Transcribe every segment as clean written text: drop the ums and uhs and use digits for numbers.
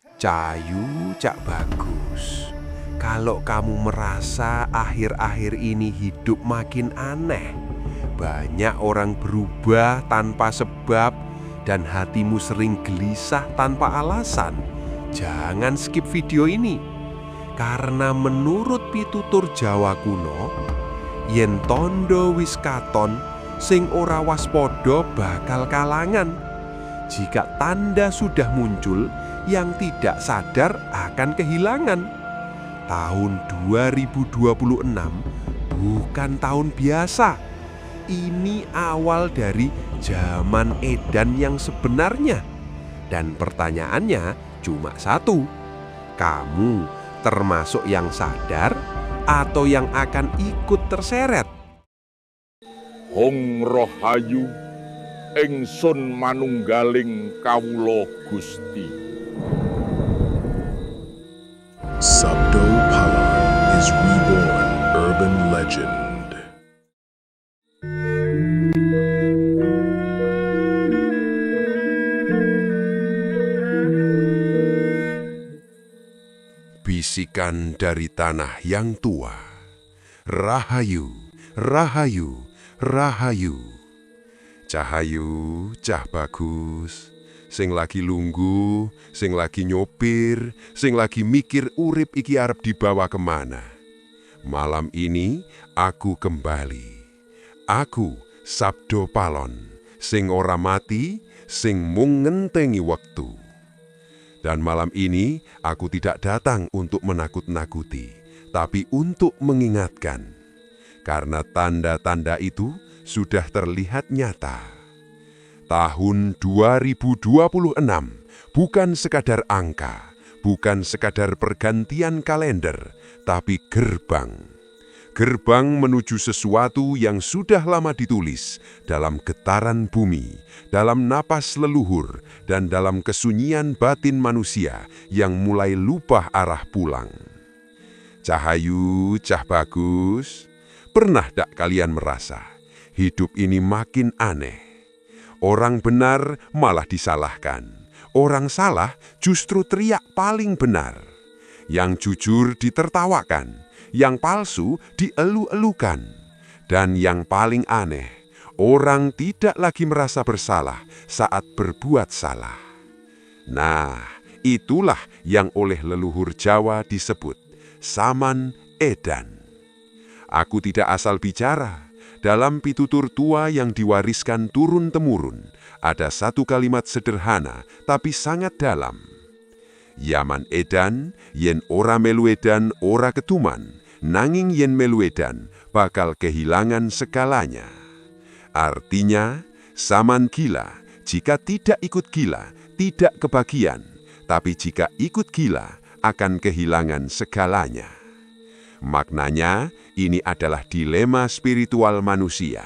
Cahayu, Cak Bagus. Kalau kamu merasa akhir-akhir ini hidup makin aneh, banyak orang berubah tanpa sebab, dan hatimu sering gelisah tanpa alasan, jangan skip video ini. Karena menurut pitutur Jawa kuno, yen tondo wis katon, sing ora waspada bakal kalangan. Jika tanda sudah muncul, yang tidak sadar akan kehilangan. Tahun 2026 bukan tahun biasa. Ini awal dari zaman edan yang sebenarnya. Dan pertanyaannya cuma satu. Kamu termasuk yang sadar atau yang akan ikut terseret? Hong Rohayu, ingsun manunggaling kawula Gusti. Sabdo Palan is reborn urban legend. Bisikan dari tanah yang tua. Rahayu, rahayu, rahayu. Cahayu, Cah Bagus. Sing lagi lungguh, sing lagi nyopir, sing lagi mikir urip iki arep dibawa kemana. Malam ini aku kembali. Aku Sabdo Palon, sing ora mati, sing mung ngentengi wektu. Dan malam ini aku tidak datang untuk menakut-nakuti, tapi untuk mengingatkan. Karena tanda-tanda itu sudah terlihat nyata. Tahun 2026 bukan sekadar angka, bukan sekadar pergantian kalender, tapi gerbang. Gerbang menuju sesuatu yang sudah lama ditulis dalam getaran bumi, dalam napas leluhur, dan dalam kesunyian batin manusia yang mulai lupa arah pulang. Cahayu, Cah Bagus, pernah tak kalian merasa hidup ini makin aneh? Orang benar malah disalahkan. Orang salah justru teriak paling benar. Yang jujur ditertawakan. Yang palsu dielu-elukan. Dan yang paling aneh, orang tidak lagi merasa bersalah saat berbuat salah. Nah, itulah yang oleh leluhur Jawa disebut Saman Edan. Aku tidak asal bicara. Dalam pitutur tua yang diwariskan turun-temurun, ada satu kalimat sederhana tapi sangat dalam. Yaman edan, yen ora melu edan ora ketuman, nanging yen melu edan bakal kehilangan segalanya. Artinya, saman gila, jika tidak ikut gila, tidak kebagian, tapi jika ikut gila, akan kehilangan segalanya. Maknanya, ini adalah dilema spiritual manusia,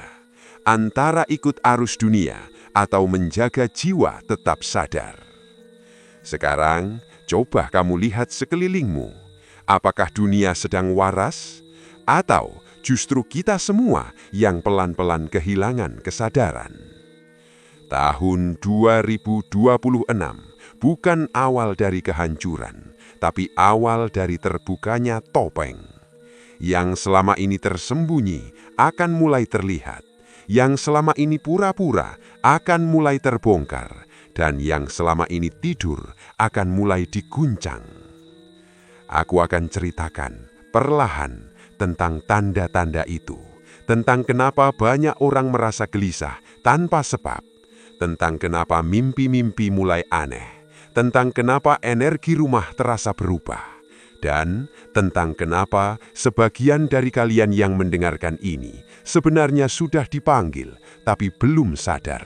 antara ikut arus dunia atau menjaga jiwa tetap sadar. Sekarang, coba kamu lihat sekelilingmu. Apakah dunia sedang waras? Atau justru kita semua yang pelan-pelan kehilangan kesadaran? Tahun 2026 bukan awal dari kehancuran, tapi awal dari terbukanya topeng. Yang selama ini tersembunyi akan mulai terlihat. Yang selama ini pura-pura akan mulai terbongkar. Dan yang selama ini tidur akan mulai diguncang. Aku akan ceritakan perlahan tentang tanda-tanda itu. Tentang kenapa banyak orang merasa gelisah tanpa sebab. Tentang kenapa mimpi-mimpi mulai aneh. Tentang kenapa energi rumah terasa berubah. Dan tentang kenapa sebagian dari kalian yang mendengarkan ini sebenarnya sudah dipanggil tapi belum sadar.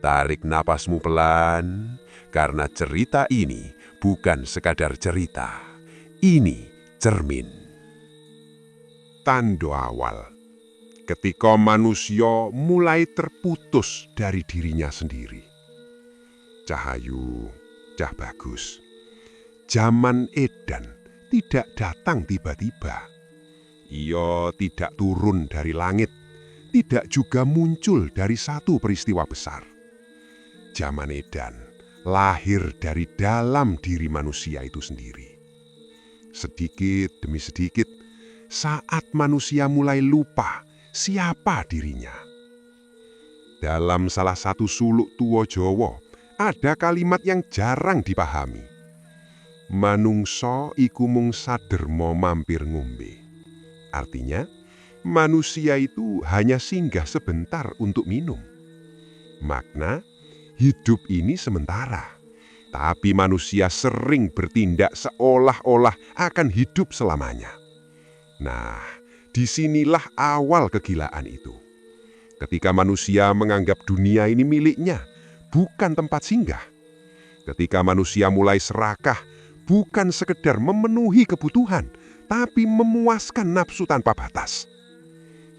Tarik napasmu pelan, karena cerita ini bukan sekadar cerita. Ini cermin. Tanda awal. Ketika manusia mulai terputus dari dirinya sendiri. Cahayu, Cah Bagus. Zaman edan tidak datang tiba-tiba. Ia tidak turun dari langit, tidak juga muncul dari satu peristiwa besar. Zaman edan lahir dari dalam diri manusia itu sendiri. Sedikit demi sedikit, saat manusia mulai lupa siapa dirinya. Dalam salah satu suluk tuwa Jawa, ada kalimat yang jarang dipahami. Manungsa iku mung saderma mampir ngombe. Artinya, manusia itu hanya singgah sebentar untuk minum. Makna, hidup ini sementara. Tapi manusia sering bertindak seolah-olah akan hidup selamanya. Nah, disinilah awal kegilaan itu. Ketika manusia menganggap dunia ini miliknya, bukan tempat singgah. Ketika manusia mulai serakah, bukan sekedar memenuhi kebutuhan, tapi memuaskan nafsu tanpa batas.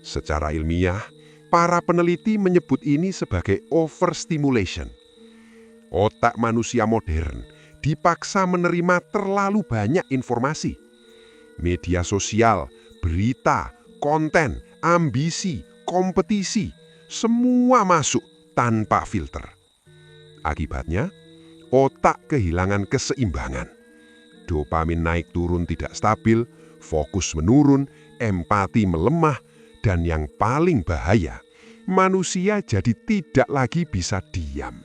Secara ilmiah, para peneliti menyebut ini sebagai overstimulation. Otak manusia modern dipaksa menerima terlalu banyak informasi. Media sosial, berita, konten, ambisi, kompetisi, semua masuk tanpa filter. Akibatnya, otak kehilangan keseimbangan. Dopamin naik turun tidak stabil, fokus menurun, empati melemah, dan yang paling bahaya, manusia jadi tidak lagi bisa diam.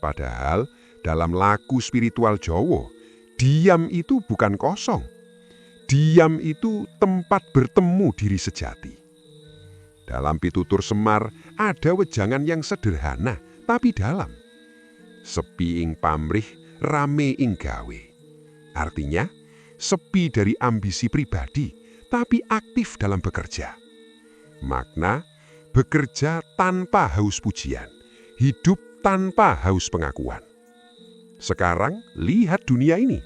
Padahal dalam laku spiritual Jawa, diam itu bukan kosong. Diam itu tempat bertemu diri sejati. Dalam pitutur Semar ada wejangan yang sederhana tapi dalam. Sepi ing pamrih, rame ing gawe. Artinya, sepi dari ambisi pribadi tapi aktif dalam bekerja. Makna, bekerja tanpa haus pujian, hidup tanpa haus pengakuan. Sekarang, lihat dunia ini.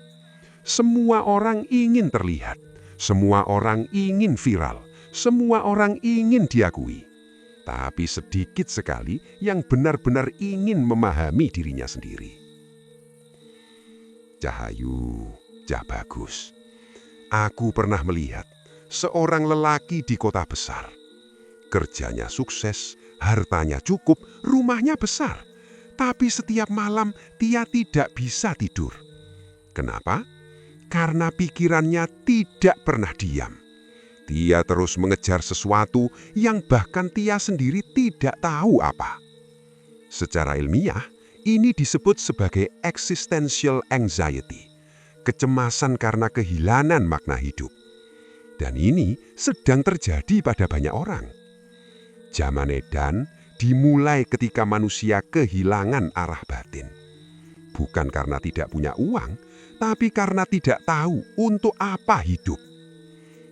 Semua orang ingin terlihat, semua orang ingin viral, semua orang ingin diakui. Tapi sedikit sekali yang benar-benar ingin memahami dirinya sendiri. Cahayu, Cah Bagus. Aku pernah melihat seorang lelaki di kota besar. Kerjanya sukses, hartanya cukup, rumahnya besar. Tapi setiap malam dia tidak bisa tidur. Kenapa? Karena pikirannya tidak pernah diam. Dia terus mengejar sesuatu yang bahkan dia sendiri tidak tahu apa. Secara ilmiah, ini disebut sebagai existential anxiety, kecemasan karena kehilangan makna hidup. Dan ini sedang terjadi pada banyak orang. Zaman edan dimulai ketika manusia kehilangan arah batin. Bukan karena tidak punya uang, tapi karena tidak tahu untuk apa hidup.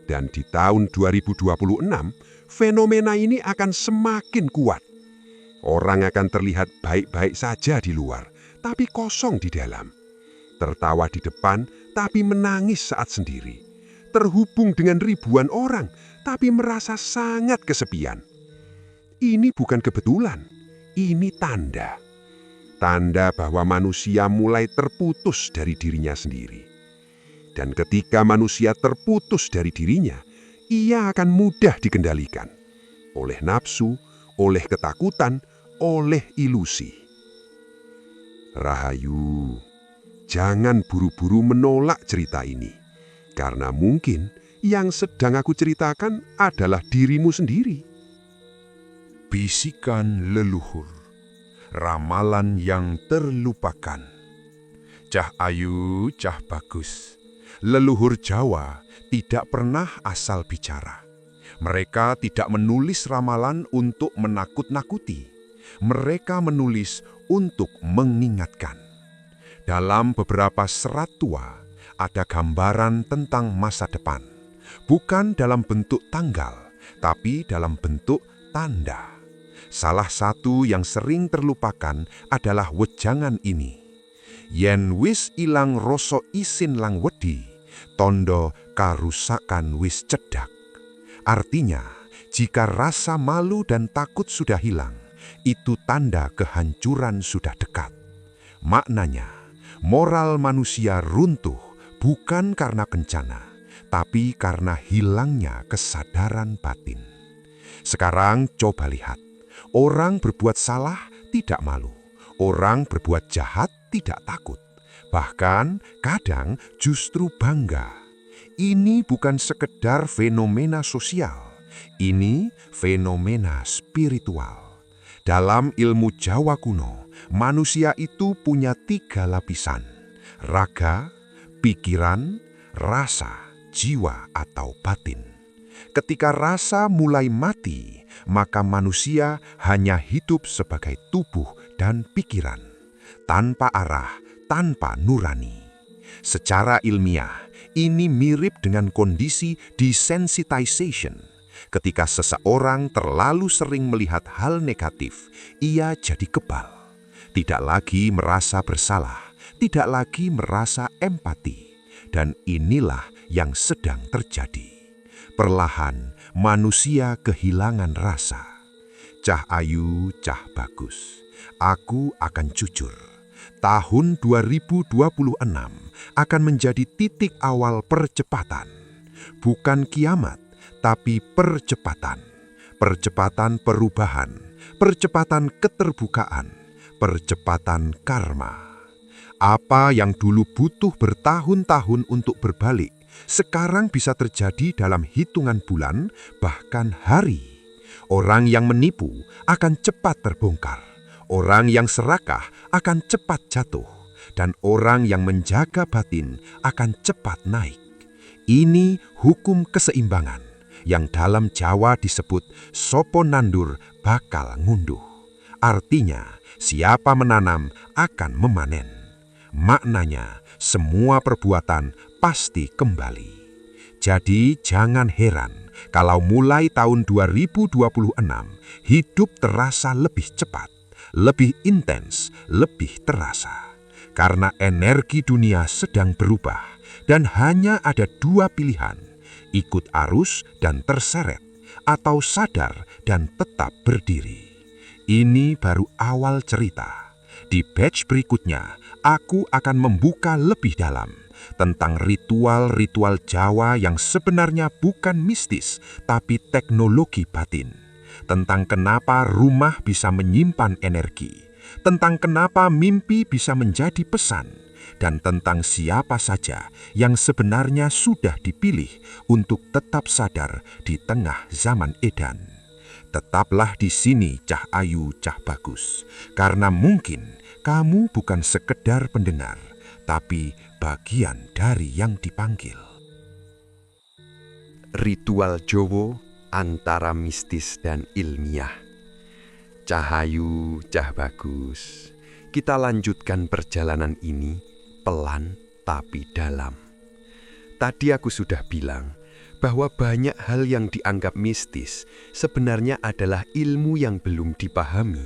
Dan di tahun 2026, fenomena ini akan semakin kuat. Orang akan terlihat baik-baik saja di luar, tapi kosong di dalam. Tertawa di depan, tapi menangis saat sendiri. Terhubung dengan ribuan orang, tapi merasa sangat kesepian. Ini bukan kebetulan, ini tanda. Tanda bahwa manusia mulai terputus dari dirinya sendiri. Dan ketika manusia terputus dari dirinya, ia akan mudah dikendalikan oleh nafsu, oleh ketakutan, oleh ilusi. Rahayu, jangan buru-buru menolak cerita ini, karena mungkin yang sedang aku ceritakan adalah dirimu sendiri. Bisikan leluhur, ramalan yang terlupakan. Cah Ayu, Cah Bagus. Leluhur Jawa tidak pernah asal bicara. Mereka tidak menulis ramalan untuk menakut-nakuti. Mereka menulis untuk mengingatkan. Dalam beberapa serat tua, ada gambaran tentang masa depan. Bukan dalam bentuk tanggal, tapi dalam bentuk tanda. Salah satu yang sering terlupakan adalah wejangan ini. Yen wis ilang rasa isin lang wedi, tondo karusakan wis cedak. Artinya, jika rasa malu dan takut sudah hilang, itu tanda kehancuran sudah dekat. Maknanya, moral manusia runtuh bukan karena bencana, tapi karena hilangnya kesadaran batin. Sekarang coba lihat, orang berbuat salah tidak malu. orang berbuat jahat tidak takut. Bahkan kadang justru bangga. Ini bukan sekedar fenomena sosial. Ini fenomena spiritual. Dalam ilmu Jawa kuno, manusia itu punya 3 lapisan. Raga, pikiran, rasa, jiwa atau batin. Ketika rasa mulai mati, maka manusia hanya hidup sebagai tubuh dan pikiran, tanpa arah, tanpa nurani. Secara ilmiah, ini mirip dengan kondisi desensitization. Ketika seseorang terlalu sering melihat hal negatif, ia jadi kebal. Tidak lagi merasa bersalah, tidak lagi merasa empati. Dan inilah yang sedang terjadi. Perlahan, manusia kehilangan rasa. Cah Ayu, Cah Bagus, aku akan jujur. Tahun 2026 akan menjadi titik awal percepatan. Bukan kiamat, tapi percepatan. Percepatan perubahan, percepatan keterbukaan, percepatan karma. Apa yang dulu butuh bertahun-tahun untuk berbalik, sekarang bisa terjadi dalam hitungan bulan, bahkan hari. Orang yang menipu akan cepat terbongkar. Orang yang serakah akan cepat jatuh. Dan orang yang menjaga batin akan cepat naik. Ini hukum keseimbangan yang dalam Jawa disebut sopo nandur bakal ngunduh. Artinya, siapa menanam akan memanen. Maknanya, semua perbuatan pasti kembali. Jadi jangan heran kalau mulai tahun 2026 hidup terasa lebih cepat, lebih intens, lebih terasa. Karena energi dunia sedang berubah dan hanya ada 2 pilihan, ikut arus dan terseret, atau sadar dan tetap berdiri. Ini baru awal cerita. Di batch berikutnya, aku akan membuka lebih dalam tentang ritual-ritual Jawa yang sebenarnya bukan mistis, tapi teknologi batin. Tentang kenapa rumah bisa menyimpan energi, tentang kenapa mimpi bisa menjadi pesan, dan tentang siapa saja yang sebenarnya sudah dipilih untuk tetap sadar di tengah zaman edan. Tetaplah di sini, Cah Ayu, Cah Bagus, karena mungkin kamu bukan sekedar pendengar, tapi bagian dari yang dipanggil. Ritual Jowo antara mistis dan ilmiah. Cah Ayu, Cah Bagus, kita lanjutkan perjalanan ini pelan tapi dalam. Tadi aku sudah bilang bahwa banyak hal yang dianggap mistis sebenarnya adalah ilmu yang belum dipahami.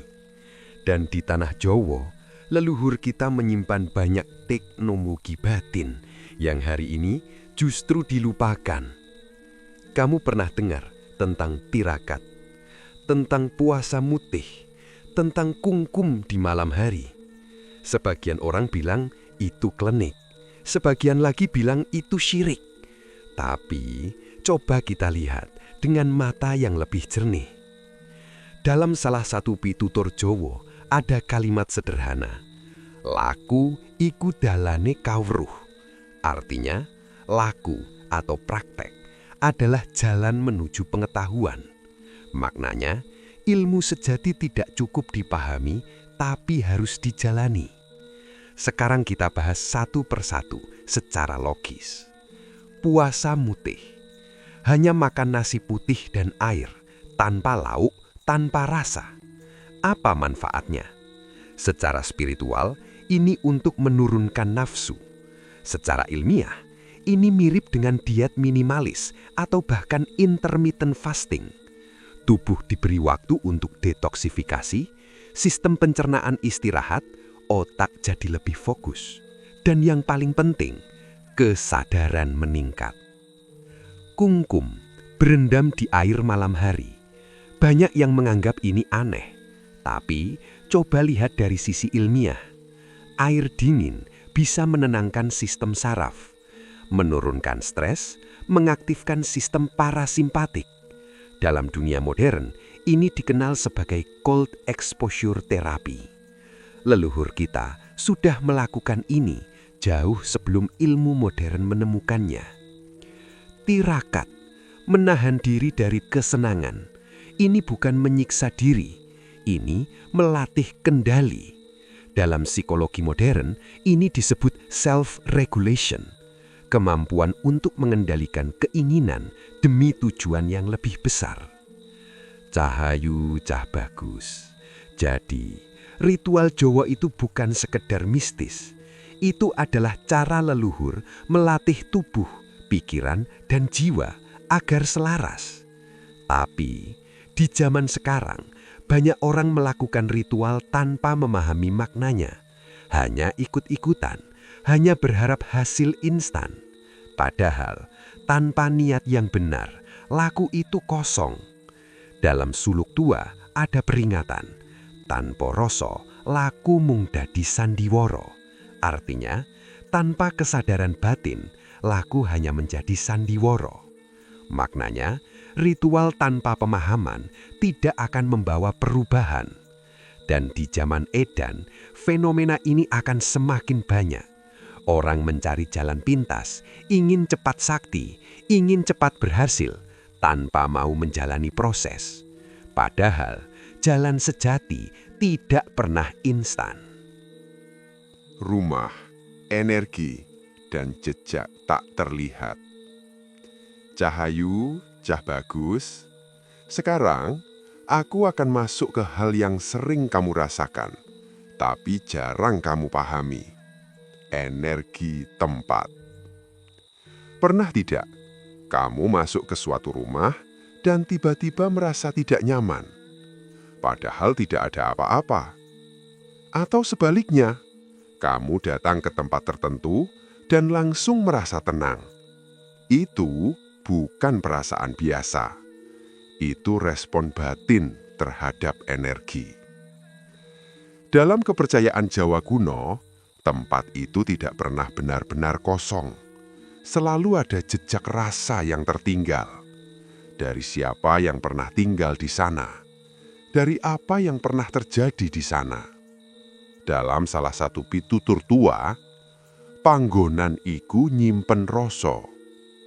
Dan di tanah Jawa, leluhur kita menyimpan banyak teknologi batin yang hari ini justru dilupakan. Kamu pernah dengar tentang tirakat, tentang puasa mutih, tentang kungkum di malam hari? Sebagian orang bilang itu klenik, sebagian lagi bilang itu syirik. Tapi coba kita lihat dengan mata yang lebih jernih. Dalam salah satu pitutur Jawa ada kalimat sederhana, laku iku dalane kawruh. Artinya, laku atau praktek adalah jalan menuju pengetahuan. Maknanya, ilmu sejati tidak cukup dipahami, tapi harus dijalani. Sekarang kita bahas satu persatu secara logis. Puasa mutih, hanya makan nasi putih dan air, tanpa lauk, tanpa rasa. Apa manfaatnya? Secara spiritual, ini untuk menurunkan nafsu. Secara ilmiah, ini mirip dengan diet minimalis atau bahkan intermittent fasting. Tubuh diberi waktu untuk detoksifikasi, sistem pencernaan istirahat, otak jadi lebih fokus. Dan yang paling penting, kesadaran meningkat. Kungkum berendam di air malam hari. Banyak yang menganggap ini aneh. Tapi coba lihat dari sisi ilmiah. Air dingin bisa menenangkan sistem saraf, menurunkan stres, mengaktifkan sistem parasimpatik. Dalam dunia modern, ini dikenal sebagai cold exposure therapy. Leluhur kita sudah melakukan ini jauh sebelum ilmu modern menemukannya. Tirakat, menahan diri dari kesenangan, ini bukan menyiksa diri, ini melatih kendali. Dalam psikologi modern, ini disebut self-regulation, kemampuan untuk mengendalikan keinginan demi tujuan yang lebih besar. Cahayu cah bagus. Jadi, ritual Jawa itu bukan sekedar mistis. Itu adalah cara leluhur melatih tubuh, pikiran, dan jiwa agar selaras. Tapi, di zaman sekarang, banyak orang melakukan ritual tanpa memahami maknanya. Hanya ikut-ikutan, hanya berharap hasil instan. Padahal, tanpa niat yang benar, laku itu kosong. Dalam suluk tua ada peringatan, tanpa rasa laku mung dadi sandiwara. Artinya, tanpa kesadaran batin, laku hanya menjadi sandiwara. Maknanya, ritual tanpa pemahaman tidak akan membawa perubahan. Dan di zaman edan, fenomena ini akan semakin banyak. Orang mencari jalan pintas, ingin cepat sakti, ingin cepat berhasil, tanpa mau menjalani proses. Padahal, jalan sejati tidak pernah instan. Rumah, energi, dan jejak tak terlihat. Cahayu, cah bagus. Sekarang, aku akan masuk ke hal yang sering kamu rasakan, tapi jarang kamu pahami. Energi tempat. Pernah tidak, kamu masuk ke suatu rumah dan tiba-tiba merasa tidak nyaman, padahal tidak ada apa-apa? Atau sebaliknya, kamu datang ke tempat tertentu dan langsung merasa tenang. Itu bukan perasaan biasa. Itu respon batin terhadap energi. Dalam kepercayaan Jawa kuno, tempat itu tidak pernah benar-benar kosong. Selalu ada jejak rasa yang tertinggal. Dari siapa yang pernah tinggal di sana. Dari apa yang pernah terjadi di sana. Dalam salah satu pitutur tua, panggonan iku nyimpen rasa.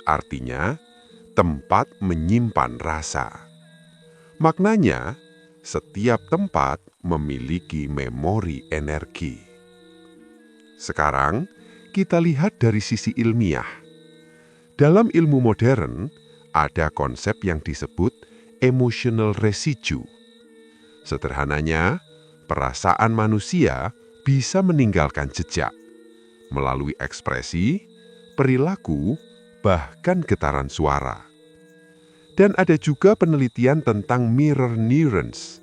Artinya, tempat menyimpan rasa. Maknanya, setiap tempat memiliki memori energi. Sekarang, kita lihat dari sisi ilmiah. Dalam ilmu modern, ada konsep yang disebut emotional residue. Sederhananya, perasaan manusia bisa meninggalkan jejak melalui ekspresi, perilaku, bahkan getaran suara. Dan ada juga penelitian tentang mirror neurons.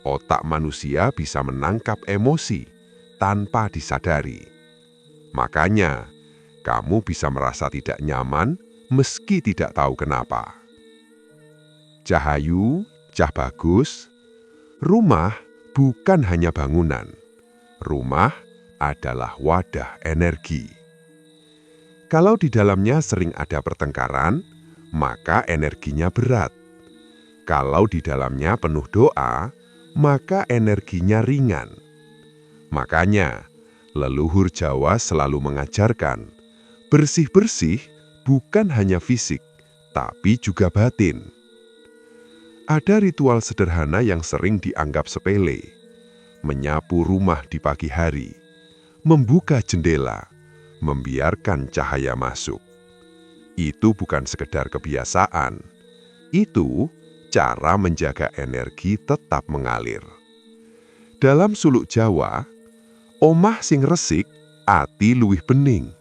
Otak manusia bisa menangkap emosi tanpa disadari. Makanya, kamu bisa merasa tidak nyaman meski tidak tahu kenapa. Cahayu, cah bagus, rumah bukan hanya bangunan. Rumah adalah wadah energi. Kalau di dalamnya sering ada pertengkaran, maka energinya berat. Kalau di dalamnya penuh doa, maka energinya ringan. Makanya, leluhur Jawa selalu mengajarkan, bersih-bersih bukan hanya fisik, tapi juga batin. Ada ritual sederhana yang sering dianggap sepele. Menyapu rumah di pagi hari, membuka jendela, membiarkan cahaya masuk. Itu bukan sekedar kebiasaan. Itu cara menjaga energi tetap mengalir. Dalam suluk Jawa, omah sing resik, ati luwih bening.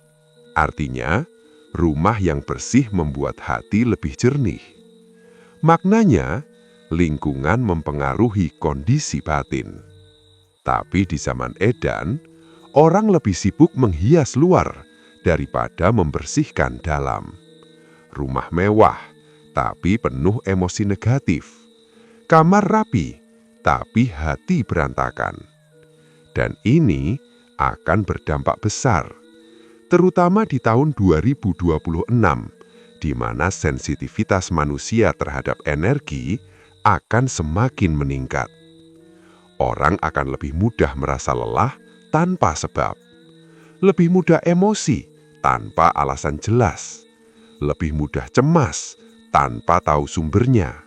Artinya, rumah yang bersih membuat hati lebih jernih. Maknanya, lingkungan mempengaruhi kondisi batin. Tapi di zaman edan, orang lebih sibuk menghias luar daripada membersihkan dalam. Rumah mewah, tapi penuh emosi negatif. Kamar rapi, tapi hati berantakan. Dan ini akan berdampak besar, terutama di tahun 2026, di mana sensitivitas manusia terhadap energi akan semakin meningkat. Orang akan lebih mudah merasa lelah tanpa sebab, lebih mudah emosi tanpa alasan jelas, lebih mudah cemas tanpa tahu sumbernya,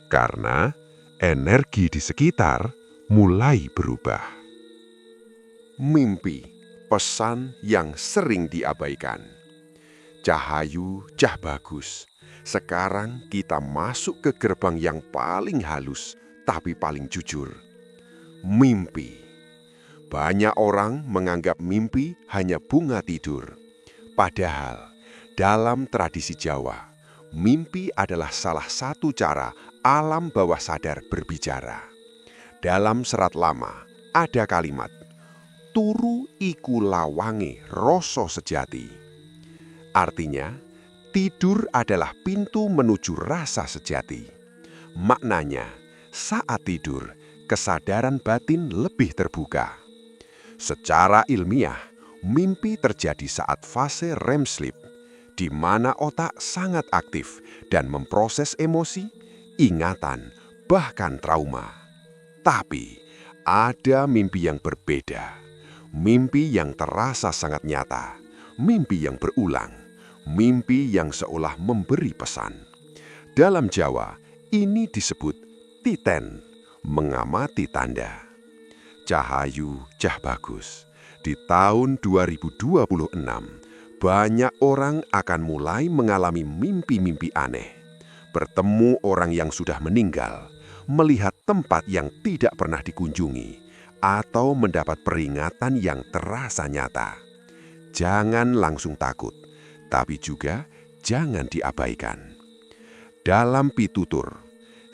karena energi di sekitar mulai berubah. Mimpi, pesan yang sering diabaikan. Cahayu, Cah Bagus, sekarang kita masuk ke gerbang yang paling halus tapi paling jujur. Mimpi. Banyak orang menganggap mimpi hanya bunga tidur. Padahal, dalam tradisi Jawa, mimpi adalah salah satu cara alam bawah sadar berbicara. Dalam Serat Lama, ada kalimat, turu iku lawange rasa sejati. Artinya, tidur adalah pintu menuju rasa sejati. Maknanya, saat tidur, kesadaran batin lebih terbuka. Secara ilmiah, mimpi terjadi saat fase REM sleep, di mana otak sangat aktif dan memproses emosi, ingatan, bahkan trauma. Tapi, ada mimpi yang berbeda. Mimpi yang terasa sangat nyata. Mimpi yang berulang. Mimpi yang seolah memberi pesan. Dalam Jawa, ini disebut titen, mengamati tanda. Cahayu, Cah Bagus, di tahun 2026, banyak orang akan mulai mengalami mimpi-mimpi aneh. Bertemu orang yang sudah meninggal, melihat tempat yang tidak pernah dikunjungi, atau mendapat peringatan yang terasa nyata. Jangan langsung takut, tapi juga jangan diabaikan. Dalam pitutur,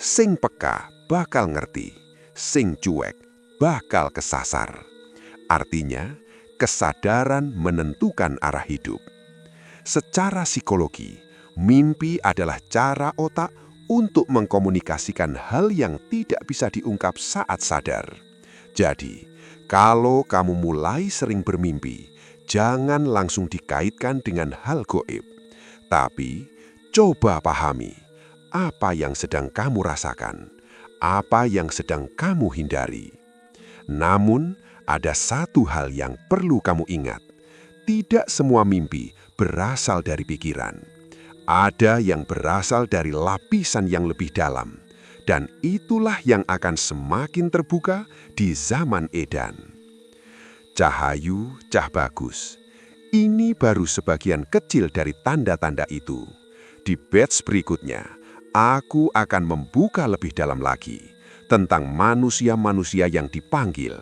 sing peka bakal ngerti, sing cuek bakal kesasar. Artinya, kesadaran menentukan arah hidup. Secara psikologi, mimpi adalah cara otak untuk mengkomunikasikan hal yang tidak bisa diungkap saat sadar. Jadi, kalau kamu mulai sering bermimpi, jangan langsung dikaitkan dengan hal gaib. Tapi, coba pahami apa yang sedang kamu rasakan, apa yang sedang kamu hindari. Namun, ada satu hal yang perlu kamu ingat. Tidak semua mimpi berasal dari pikiran. Ada yang berasal dari lapisan yang lebih dalam. Dan itulah yang akan semakin terbuka di zaman edan. Cahayu, Cah Bagus. Ini baru sebagian kecil dari tanda-tanda itu. Di batch berikutnya, aku akan membuka lebih dalam lagi tentang manusia-manusia yang dipanggil,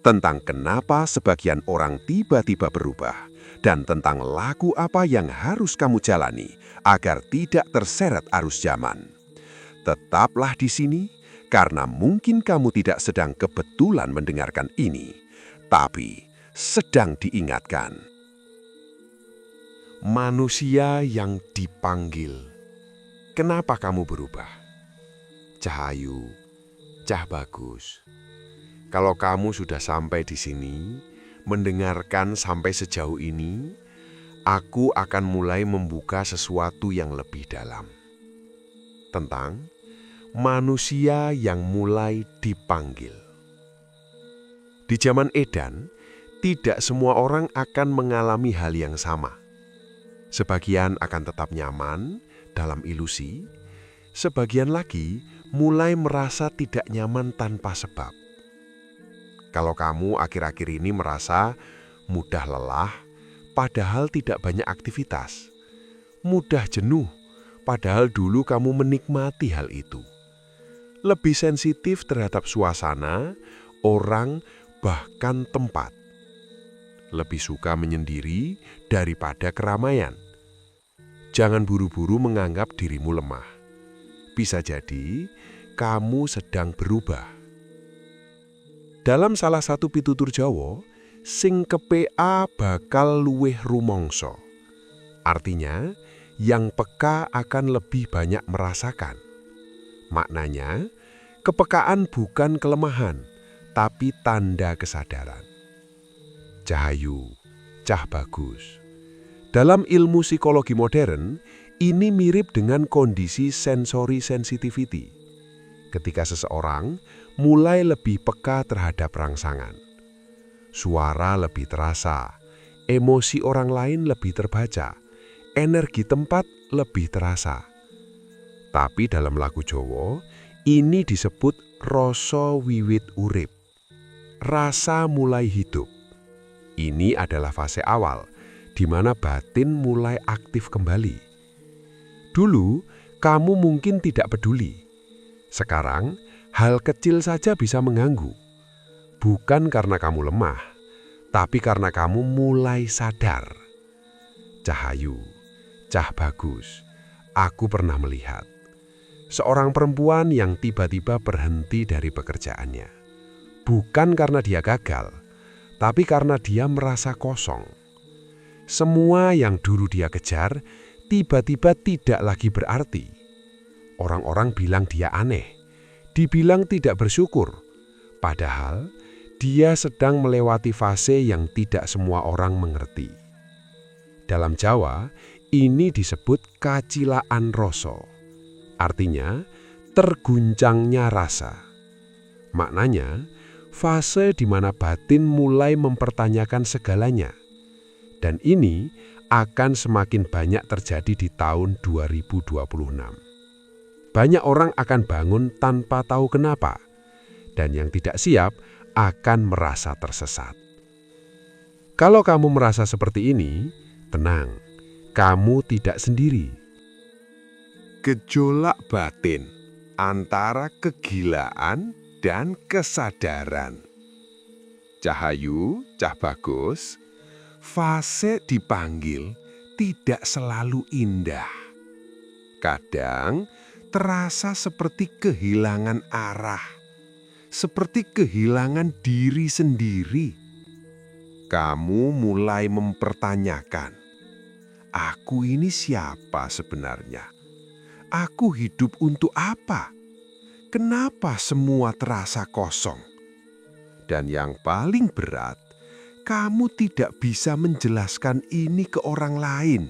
tentang kenapa sebagian orang tiba-tiba berubah, dan tentang laku apa yang harus kamu jalani agar tidak terseret arus zaman. Tetaplah di sini, karena mungkin kamu tidak sedang kebetulan mendengarkan ini, tapi sedang diingatkan. Manusia yang dipanggil. Kenapa kamu berubah? Cahayu, Cah Bagus. Kalau kamu sudah sampai di sini, mendengarkan sampai sejauh ini, aku akan mulai membuka sesuatu yang lebih dalam. Tentang manusia yang mulai dipanggil. Di zaman edan, tidak semua orang akan mengalami hal yang sama. Sebagian akan tetap nyaman dalam ilusi, sebagian lagi mulai merasa tidak nyaman tanpa sebab. Kalau kamu akhir-akhir ini merasa mudah lelah, padahal tidak banyak aktivitas, mudah jenuh, padahal dulu kamu menikmati hal itu, lebih sensitif terhadap suasana, orang, bahkan tempat, lebih suka menyendiri daripada keramaian. Jangan buru-buru menganggap dirimu lemah. Bisa jadi kamu sedang berubah. Dalam salah satu pitutur Jawa, sing kepea bakal luweh rumangsa. Artinya, yang peka akan lebih banyak merasakan. Maknanya, kepekaan bukan kelemahan, tapi tanda kesadaran. Cahayu, Cah Bagus. Dalam ilmu psikologi modern, ini mirip dengan kondisi sensory sensitivity. Ketika seseorang mulai lebih peka terhadap rangsangan. Suara lebih terasa, emosi orang lain lebih terbaca, energi tempat lebih terasa. Tapi dalam lagu Jawa, ini disebut rasa wiwit urip. Rasa mulai hidup. Ini adalah fase awal, di mana batin mulai aktif kembali. Dulu, kamu mungkin tidak peduli. Sekarang, hal kecil saja bisa mengganggu. Bukan karena kamu lemah, tapi karena kamu mulai sadar. Cahayu, Cah Bagus, aku pernah melihat seorang perempuan yang tiba-tiba berhenti dari pekerjaannya. Bukan karena dia gagal, tapi karena dia merasa kosong. Semua yang dulu dia kejar, tiba-tiba tidak lagi berarti. Orang-orang bilang dia aneh, dibilang tidak bersyukur. Padahal, dia sedang melewati fase yang tidak semua orang mengerti. Dalam Jawa, ini disebut kacilaan rasa. Artinya, terguncangnya rasa. Maknanya, fase di mana batin mulai mempertanyakan segalanya. Dan ini akan semakin banyak terjadi di tahun 2026. Banyak orang akan bangun tanpa tahu kenapa. Dan yang tidak siap akan merasa tersesat. Kalau kamu merasa seperti ini, tenang, kamu tidak sendiri. Gejolak batin antara kegilaan dan kesadaran. Cahayu, Cah Bagus, fase dipanggil tidak selalu indah. Kadang terasa seperti kehilangan arah, seperti kehilangan diri sendiri. Kamu mulai mempertanyakan, aku ini siapa sebenarnya? Aku hidup untuk apa? Kenapa semua terasa kosong? Dan yang paling berat, kamu tidak bisa menjelaskan ini ke orang lain.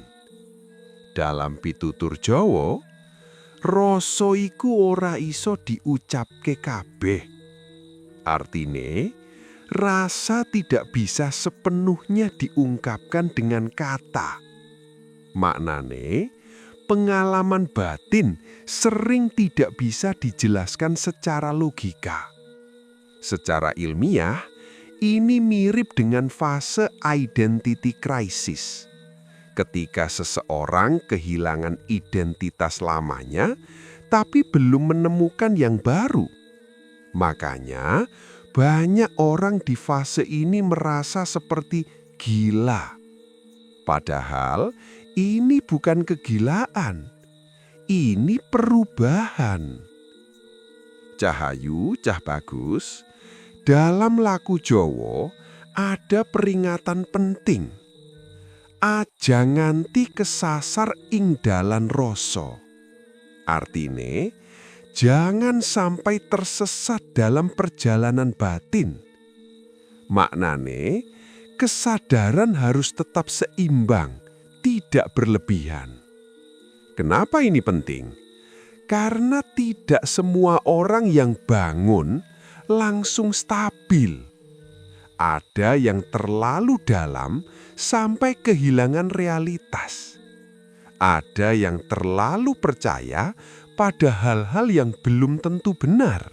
Dalam pitutur Jawa, rasa iku ora iso diucapke kabeh. Artine, rasa tidak bisa sepenuhnya diungkapkan dengan kata. Maknane, pengalaman batin sering tidak bisa dijelaskan secara logika. Secara ilmiah, ini mirip dengan fase identity crisis. Ketika seseorang kehilangan identitas lamanya, tapi belum menemukan yang baru. Makanya, banyak orang di fase ini merasa seperti gila. Padahal, ini bukan kegilaan. Ini perubahan. Cahayu, Cah Bagus, dalam lagu Jawa ada peringatan penting. Aja nganti kesasar ing dalan rasa. Artine, jangan sampai tersesat dalam perjalanan batin. Maknane, kesadaran harus tetap seimbang, tidak berlebihan. Kenapa ini penting? Karena tidak semua orang yang bangun langsung stabil. Ada yang terlalu dalam sampai kehilangan realitas. Ada yang terlalu percaya pada hal-hal yang belum tentu benar.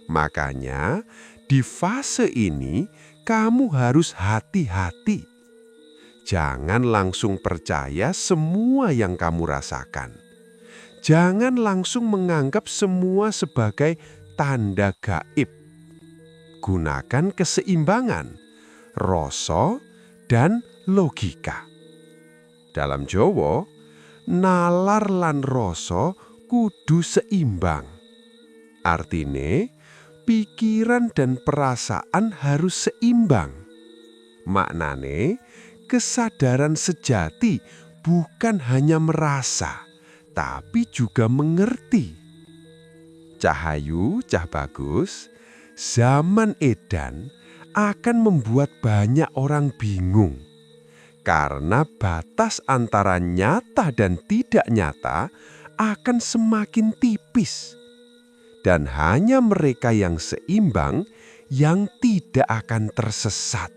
Makanya, di fase ini kamu harus hati-hati. Jangan langsung percaya semua yang kamu rasakan. Jangan langsung menganggap semua sebagai tanda gaib. Gunakan keseimbangan, rasa, dan logika. Dalam Jawa, nalar lan rasa kudu seimbang. Artine, pikiran dan perasaan harus seimbang. Maknane, kesadaran sejati bukan hanya merasa, tapi juga mengerti. Cahayu, Cah Bagus, zaman edan akan membuat banyak orang bingung. Karena batas antara nyata dan tidak nyata akan semakin tipis. dan hanya mereka yang seimbang yang tidak akan tersesat.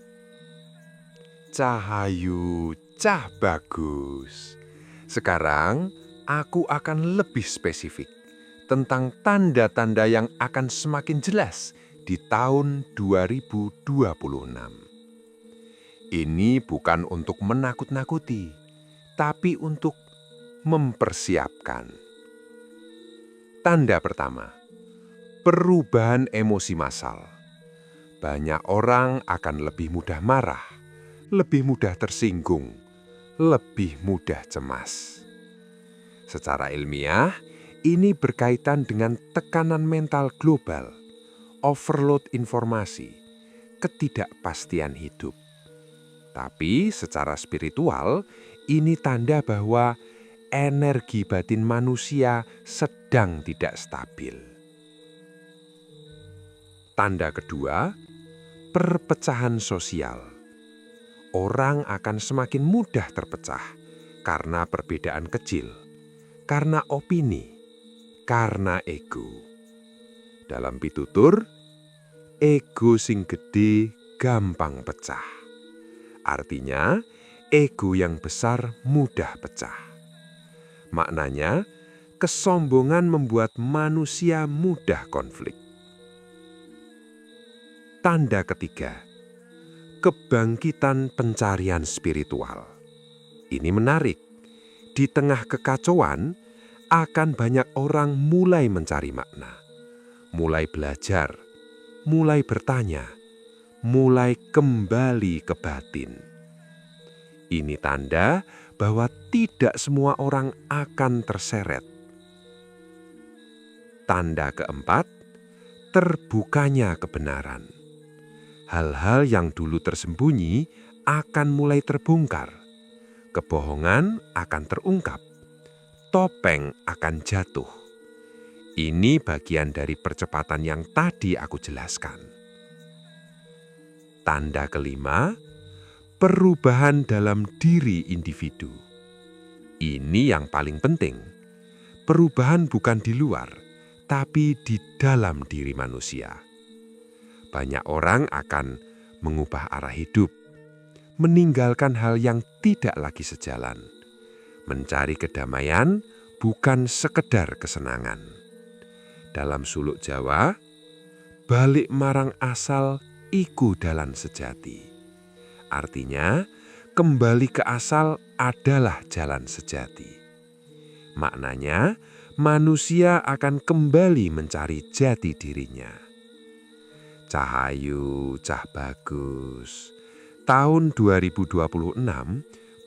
Cahayu, Cah Bagus. Sekarang aku akan lebih spesifik tentang tanda-tanda yang akan semakin jelas di tahun 2026. Ini bukan untuk menakut-nakuti, tapi untuk mempersiapkan. Tanda pertama, perubahan emosi massal. Banyak orang akan lebih mudah marah, lebih mudah tersinggung, lebih mudah cemas. Secara ilmiah, ini berkaitan dengan tekanan mental global, overload informasi, ketidakpastian hidup. Tapi secara spiritual, ini tanda bahwa energi batin manusia sedang tidak stabil. Tanda kedua, perpecahan sosial. Orang akan semakin mudah terpecah karena perbedaan kecil, karena opini, karena ego. Dalam pitutur, ego sing gede gampang pecah. Artinya, ego yang besar mudah pecah. Maknanya, kesombongan membuat manusia mudah konflik. Tanda ketiga, kebangkitan pencarian spiritual. Ini menarik. Di tengah kekacauan, akan banyak orang mulai mencari makna, mulai belajar, mulai bertanya, mulai kembali ke batin. Ini tanda bahwa tidak semua orang akan terseret. Tanda keempat, terbukanya kebenaran. Hal-hal yang dulu tersembunyi akan mulai terbongkar. Kebohongan akan terungkap. Topeng akan jatuh. Ini bagian dari percepatan yang tadi aku jelaskan. Tanda kelima, perubahan dalam diri individu. Ini yang paling penting. Perubahan bukan di luar, tapi di dalam diri manusia. Banyak orang akan mengubah arah hidup, meninggalkan hal yang tidak lagi sejalan, mencari kedamaian bukan sekedar kesenangan. Dalam suluk Jawa, balik marang asal iku dalan sejati. Artinya, kembali ke asal adalah jalan sejati. Maknanya, manusia akan kembali mencari jati dirinya. Cahayu, Cah Bagus. Tahun 2026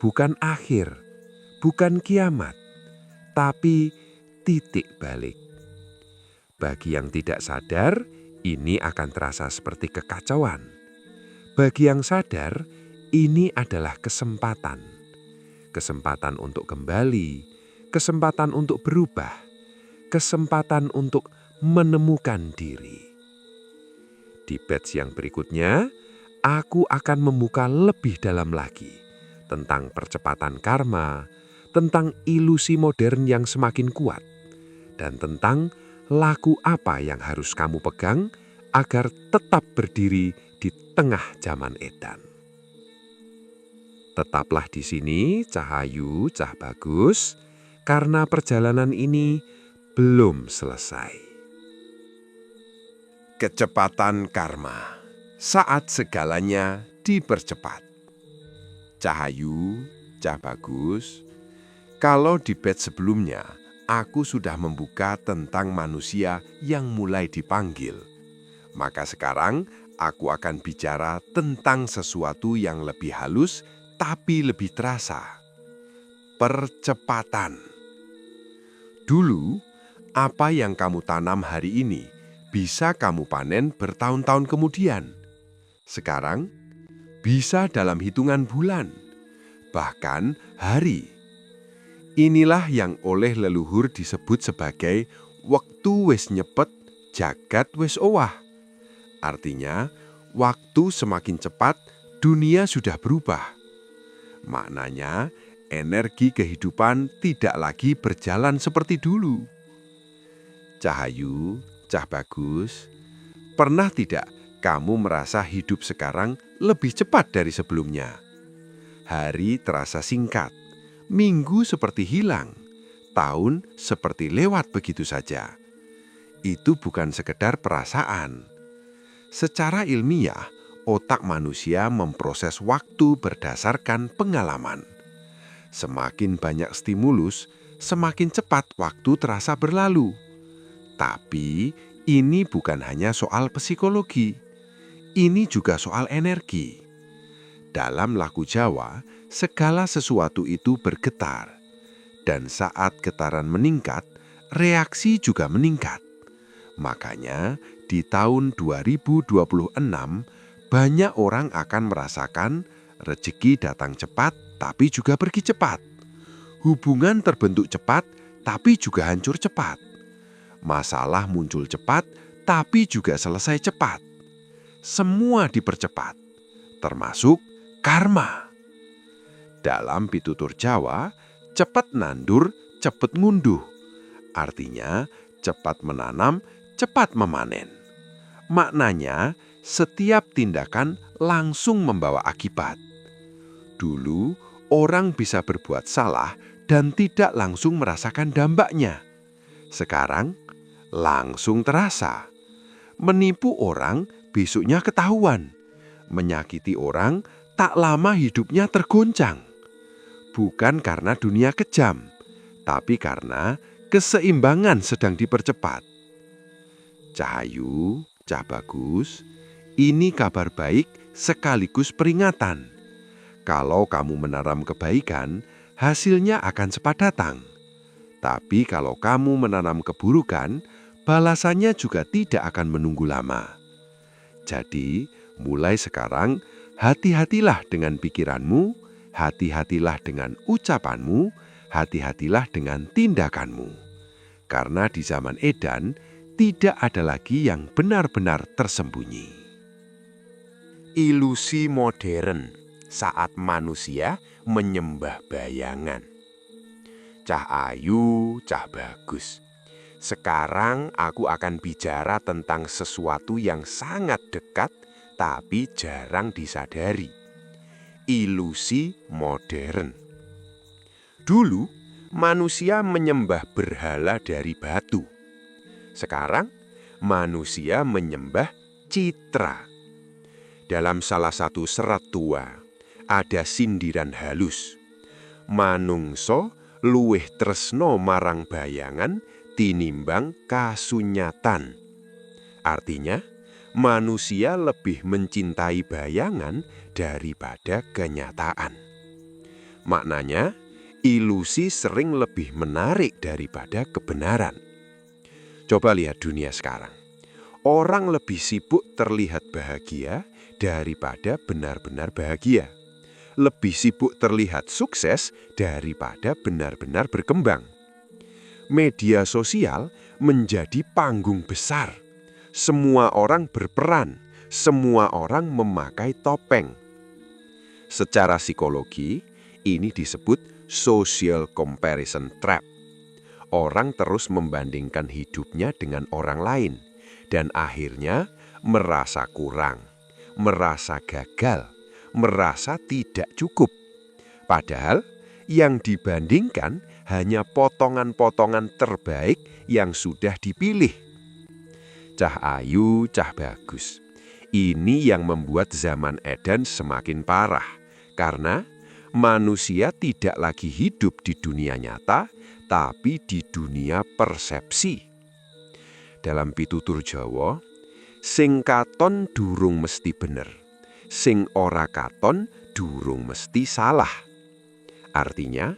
bukan akhir, bukan kiamat, tapi titik balik. Bagi yang tidak sadar, ini akan terasa seperti kekacauan. Bagi yang sadar, ini adalah kesempatan. Kesempatan untuk kembali, kesempatan untuk berubah, kesempatan untuk menemukan diri. Di batch yang berikutnya, aku akan membuka lebih dalam lagi tentang percepatan karma, tentang ilusi modern yang semakin kuat, dan tentang laku apa yang harus kamu pegang agar tetap berdiri di tengah zaman edan. Tetaplah di sini, Cahayu, Cah Bagus, karena perjalanan ini belum selesai. Kecepatan karma, saat segalanya dipercepat. Cahayu, Cah Bagus, kalau di batch sebelumnya, aku sudah membuka tentang manusia yang mulai dipanggil. Maka sekarang aku akan bicara tentang sesuatu yang lebih halus tapi lebih terasa. Percepatan. Dulu, apa yang kamu tanam hari ini bisa kamu panen bertahun-tahun kemudian. Sekarang, bisa dalam hitungan bulan, bahkan hari. Inilah yang oleh leluhur disebut sebagai waktu wis nyepet, jagat wis owah. Artinya, waktu semakin cepat, dunia sudah berubah. Maknanya, energi kehidupan tidak lagi berjalan seperti dulu. Cahayu, Cah Bagus, pernah tidak kamu merasa hidup sekarang lebih cepat dari sebelumnya? Hari terasa singkat, minggu seperti hilang, tahun seperti lewat begitu saja. Itu bukan sekedar perasaan. Secara ilmiah, otak manusia memproses waktu berdasarkan pengalaman. Semakin banyak stimulus, semakin cepat waktu terasa berlalu. Tapi ini bukan hanya soal psikologi, ini juga soal energi. Dalam lagu Jawa, segala sesuatu itu bergetar. Dan saat getaran meningkat, reaksi juga meningkat. Makanya di tahun 2026, banyak orang akan merasakan rezeki datang cepat tapi juga pergi cepat. Hubungan terbentuk cepat tapi juga hancur cepat. Masalah muncul cepat tapi juga selesai cepat. Semua dipercepat, termasuk karma. Dalam pitutur Jawa, cepat nandur, cepat ngunduh. Artinya, cepat menanam, cepat memanen. Maknanya, setiap tindakan langsung membawa akibat. Dulu, orang bisa berbuat salah dan tidak langsung merasakan dampaknya. Sekarang, langsung terasa. Menipu orang, besoknya ketahuan. Menyakiti orang, tak lama hidupnya tergoncang. Bukan karena dunia kejam, tapi karena keseimbangan sedang dipercepat. Cahayu, Cah Bagus, ini kabar baik sekaligus peringatan. Kalau kamu menanam kebaikan, hasilnya akan cepat datang. Tapi kalau kamu menanam keburukan, balasannya juga tidak akan menunggu lama. Jadi, mulai sekarang, hati-hatilah dengan pikiranmu, hati-hatilah dengan ucapanmu, hati-hatilah dengan tindakanmu. Karena di zaman edan, tidak ada lagi yang benar-benar tersembunyi. Ilusi modern saat manusia menyembah bayangan. Cah Ayu, Cah Bagus. Sekarang aku akan bicara tentang sesuatu yang sangat dekat tapi jarang disadari. Ilusi modern. Dulu, manusia menyembah berhala dari batu. Sekarang, manusia menyembah citra. Dalam salah satu serat tua, ada sindiran halus. Manungso luwih tresno marang bayangan tinimbang kasunyatan. Artinya, manusia lebih mencintai bayangan daripada kenyataan. Maknanya, ilusi sering lebih menarik daripada kebenaran. Coba lihat dunia sekarang. Orang lebih sibuk terlihat bahagia daripada benar-benar bahagia. Lebih sibuk terlihat sukses daripada benar-benar berkembang. Media sosial menjadi panggung besar. Semua orang berperan, semua orang memakai topeng. Secara psikologi, ini disebut social comparison trap. Orang terus membandingkan hidupnya dengan orang lain, dan akhirnya merasa kurang, merasa gagal, merasa tidak cukup. Padahal yang dibandingkan hanya potongan-potongan terbaik yang sudah dipilih. Cah Ayu, Cah Bagus. Ini yang membuat zaman edan semakin parah, karena manusia tidak lagi hidup di dunia nyata, tapi di dunia persepsi. Dalam pitutur Jawa, sing katon durung mesti bener, sing ora katon durung mesti salah. Artinya,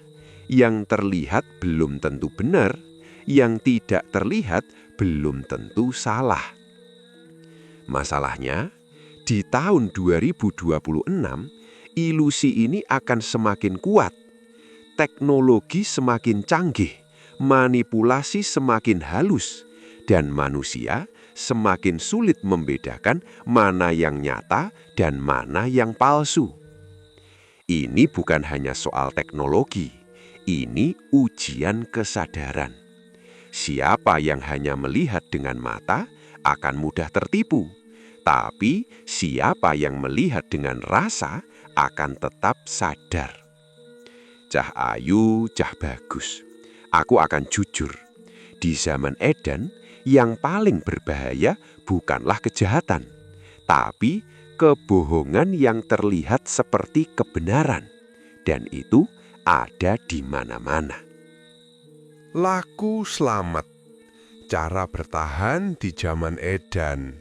yang terlihat belum tentu benar, yang tidak terlihat belum tentu salah. Masalahnya, di tahun 2026, ilusi ini akan semakin kuat. Teknologi semakin canggih, manipulasi semakin halus, dan manusia semakin sulit membedakan mana yang nyata dan mana yang palsu. Ini bukan hanya soal teknologi, ini ujian kesadaran. Siapa yang hanya melihat dengan mata akan mudah tertipu, tapi siapa yang melihat dengan rasa akan tetap sadar. Cah ayu, cah bagus. Aku akan jujur. Di zaman Eden, yang paling berbahaya bukanlah kejahatan, tapi kebohongan yang terlihat seperti kebenaran. Dan itu ada di mana-mana. Laku selamat. Cara bertahan di zaman edan.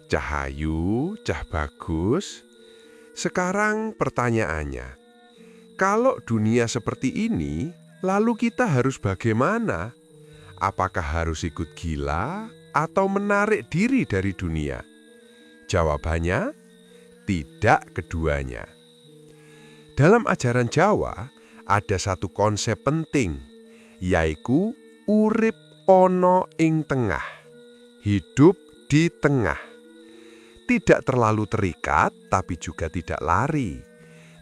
Cahayu, cah bagus. Sekarang pertanyaannya, kalau dunia seperti ini, lalu kita harus bagaimana? Apakah harus ikut gila atau menarik diri dari dunia? Jawabannya, tidak keduanya. Dalam ajaran Jawa, ada satu konsep penting, yaitu urip ana ing tengah, hidup di tengah. Tidak terlalu terikat, tapi juga tidak lari.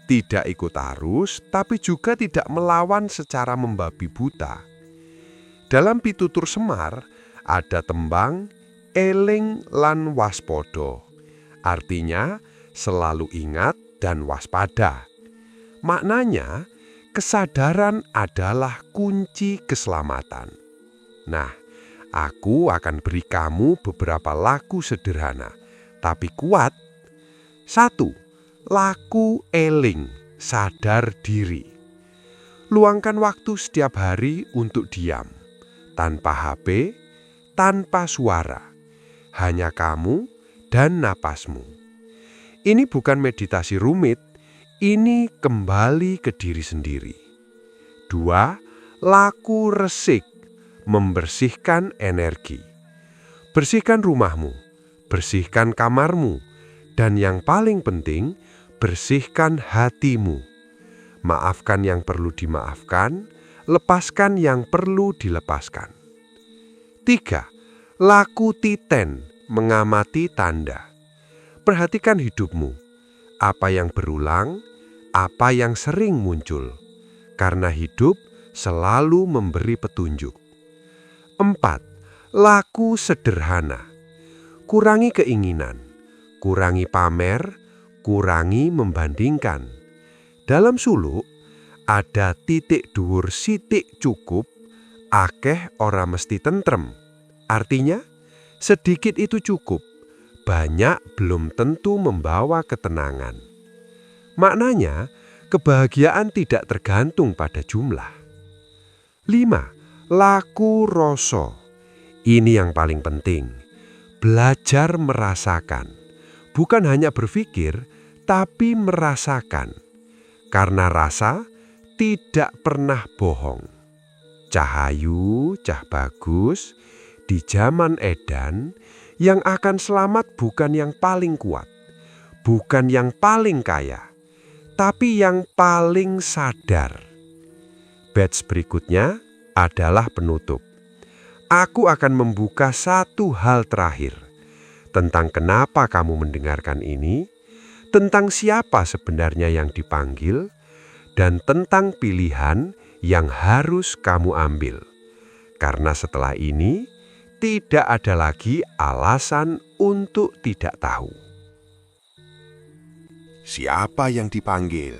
Tidak ikut arus, tapi juga tidak melawan secara membabi buta. Dalam pitutur Semar, ada tembang eling lan waspodo. Artinya, selalu ingat dan waspada. Maknanya, kesadaran adalah kunci keselamatan. Nah, aku akan beri kamu beberapa laku sederhana, tapi kuat. 1. Laku eling, sadar diri. Luangkan waktu setiap hari untuk diam, tanpa HP, tanpa suara. Hanya kamu dan napasmu. Ini bukan meditasi rumit, ini kembali ke diri sendiri. 2. Laku resik, membersihkan energi. Bersihkan rumahmu, bersihkan kamarmu, dan yang paling penting, bersihkan hatimu. Maafkan yang perlu dimaafkan, lepaskan yang perlu dilepaskan. 3. Laku titen, mengamati tanda. Perhatikan hidupmu. Apa yang berulang, apa yang sering muncul. Karena hidup selalu memberi petunjuk. 4. Laku sederhana. Kurangi keinginan, kurangi pamer, kurangi membandingkan. Dalam suluk, ada titik dhuwur sitik cukup, akeh ora mesti tentrem. Artinya, sedikit itu cukup, banyak belum tentu membawa ketenangan. Maknanya, kebahagiaan tidak tergantung pada jumlah. 5. Laku rasa. Ini yang paling penting. Belajar merasakan. Bukan hanya berpikir, tapi merasakan. Karena rasa tidak pernah bohong. Cahayu, cah bagus, di zaman edan, yang akan selamat bukan yang paling kuat, bukan yang paling kaya, tapi yang paling sadar. Batch berikutnya adalah penutup. Aku akan membuka satu hal terakhir tentang kenapa kamu mendengarkan ini, tentang siapa sebenarnya yang dipanggil, dan tentang pilihan yang harus kamu ambil. Karena setelah ini, tidak ada lagi alasan untuk tidak tahu. Siapa yang dipanggil?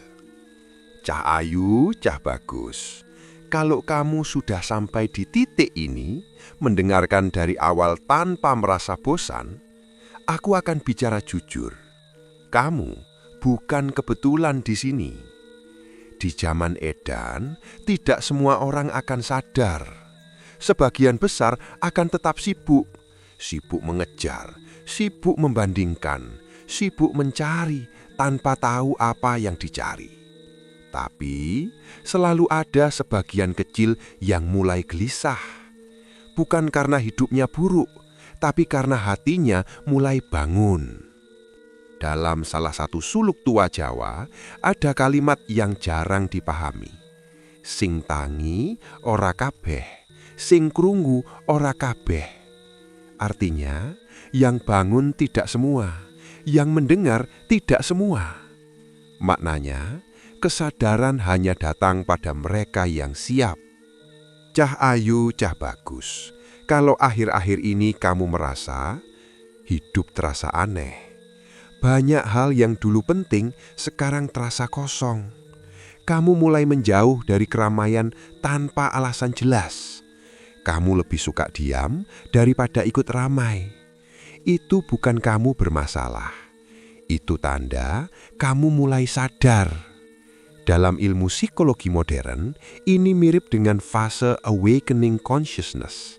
Cah ayu, cah bagus. Kalau kamu sudah sampai di titik ini, mendengarkan dari awal tanpa merasa bosan, aku akan bicara jujur. Kamu bukan kebetulan di sini. Di zaman edan, tidak semua orang akan sadar. Sebagian besar akan tetap sibuk. Sibuk mengejar, sibuk membandingkan, sibuk mencari tanpa tahu apa yang dicari. Tapi selalu ada sebagian kecil yang mulai gelisah. Bukan karena hidupnya buruk, tapi karena hatinya mulai bangun. Dalam salah satu suluk tua Jawa, ada kalimat yang jarang dipahami. Sing tangi ora kabeh, sing krungu ora kabeh. Artinya, yang bangun tidak semua, yang mendengar tidak semua. Maknanya, kesadaran hanya datang pada mereka yang siap. Cah ayu, cah bagus. Kalau akhir-akhir ini kamu merasa hidup terasa aneh. Banyak hal yang dulu penting sekarang terasa kosong. Kamu mulai menjauh dari keramaian tanpa alasan jelas. Kamu lebih suka diam daripada ikut ramai. Itu bukan kamu bermasalah. Itu tanda kamu mulai sadar. Dalam ilmu psikologi modern, ini mirip dengan fase awakening consciousness.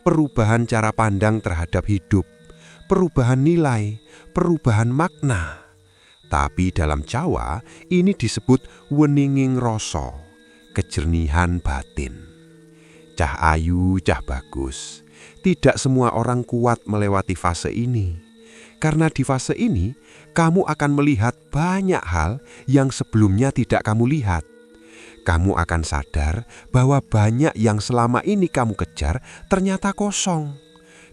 Perubahan cara pandang terhadap hidup, perubahan nilai, perubahan makna. Tapi dalam Jawa, ini disebut weninging rasa, kejernihan batin. Cah ayu, cah bagus. Tidak semua orang kuat melewati fase ini. Karena di fase ini, kamu akan melihat banyak hal yang sebelumnya tidak kamu lihat. Kamu akan sadar bahwa banyak yang selama ini kamu kejar ternyata kosong.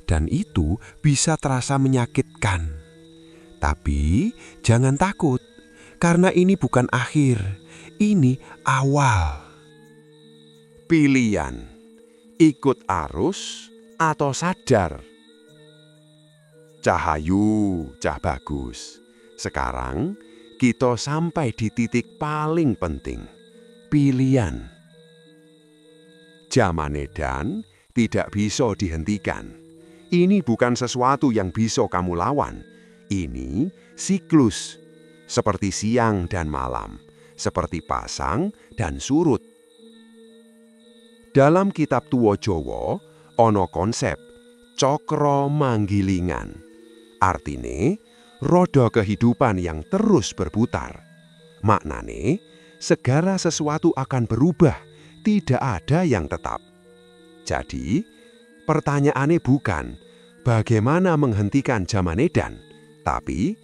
Dan itu bisa terasa menyakitkan. Tapi jangan takut, karena ini bukan akhir, ini awal. Pilihan, ikut arus atau sadar. Cah ayu, cah bagus. Sekarang kita sampai di titik paling penting, pilihan. Zaman edan tidak bisa dihentikan. Ini bukan sesuatu yang bisa kamu lawan. Ini siklus, seperti siang dan malam, seperti pasang dan surut. Dalam kitab Tuwa Jawa, ono konsep cokro manggilingan. Artine, roda kehidupan yang terus berputar. Maknane, segala sesuatu akan berubah, tidak ada yang tetap. Jadi, pertanyaannya bukan bagaimana menghentikan zaman edan, tapi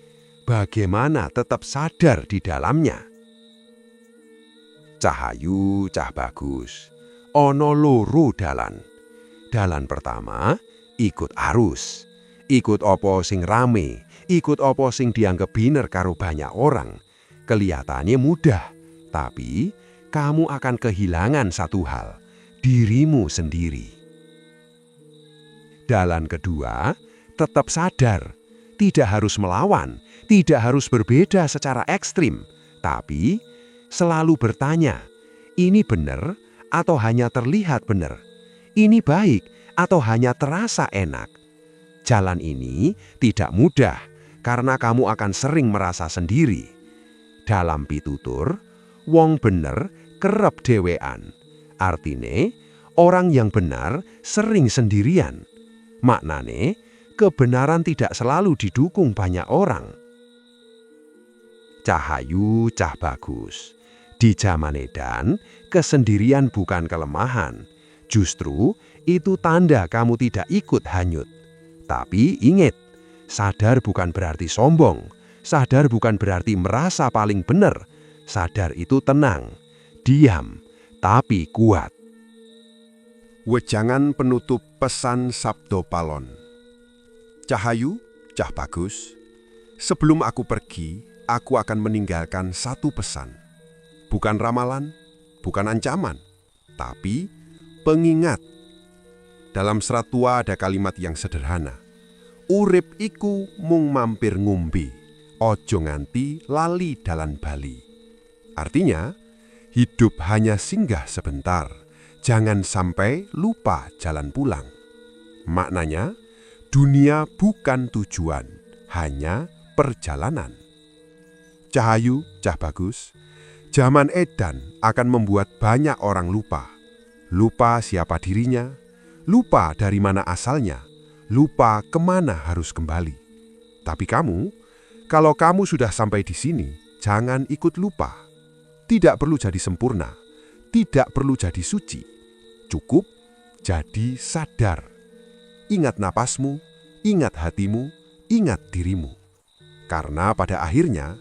bagaimana tetap sadar di dalamnya. Cah ayu, cah bagus. Ono loro dalan. Dalan pertama, ikut arus. Ikut opo sing rame, ikut opo sing dianggap biner karo banyak orang. Kelihatannya mudah, tapi kamu akan kehilangan satu hal, dirimu sendiri. Dalan kedua, tetap sadar. Tidak harus melawan, tidak harus berbeda secara ekstrim, tapi selalu bertanya, ini benar atau hanya terlihat benar? Ini baik atau hanya terasa enak? Jalan ini tidak mudah karena kamu akan sering merasa sendiri. Dalam pitutur, wong bener kerep dhewean. Artine, orang yang benar sering sendirian. Maknane, kebenaran tidak selalu didukung banyak orang. Cah ayu, cah bagus. Di zaman edan, kesendirian bukan kelemahan. Justru itu tanda kamu tidak ikut hanyut. Tapi ingat, sadar bukan berarti sombong. Sadar bukan berarti merasa paling benar. Sadar itu tenang, diam, tapi kuat. Wejangan penutup pesan Sabdo Palon. Cah ayu, cah bagus. Sebelum aku pergi, aku akan meninggalkan satu pesan. Bukan ramalan, bukan ancaman, tapi pengingat. Dalam Serat Tua ada kalimat yang sederhana. Urip iku mung mampir ngumbi, ojo nganti lali dalan bali. Artinya, hidup hanya singgah sebentar, jangan sampai lupa jalan pulang. Maknanya, dunia bukan tujuan, hanya perjalanan. Cah ayu, cah bagus. Zaman edan akan membuat banyak orang lupa. Lupa siapa dirinya, lupa dari mana asalnya, lupa kemana harus kembali. Tapi kamu, kalau kamu sudah sampai di sini, jangan ikut lupa. Tidak perlu jadi sempurna, tidak perlu jadi suci. Cukup jadi sadar. Ingat napasmu, ingat hatimu, ingat dirimu. Karena pada akhirnya,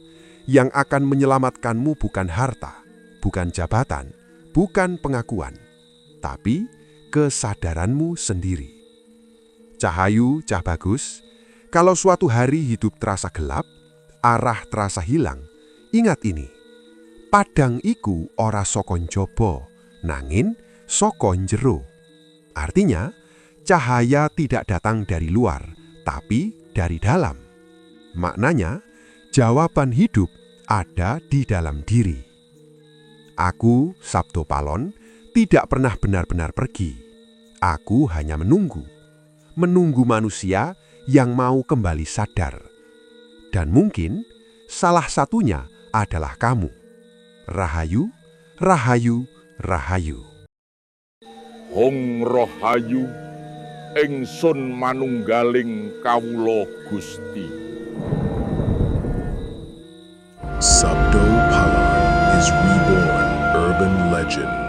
yang akan menyelamatkanmu bukan harta, bukan jabatan, bukan pengakuan, tapi kesadaranmu sendiri. Cah ayu, cah bagus, kalau suatu hari hidup terasa gelap, arah terasa hilang, ingat ini. Padang iku ora saka njaba, nanging saka njero. Artinya, cahaya tidak datang dari luar, tapi dari dalam. Maknanya, jawaban hidup ada di dalam diri. Aku, Sabdo Palon, tidak pernah benar-benar pergi. Aku hanya menunggu manusia yang mau kembali sadar. Dan mungkin salah satunya adalah kamu. Rahayu, rahayu, rahayu. Hong Rahayu ingsun manunggaling kawula Gusti. Sabdo Palon is reborn urban legend.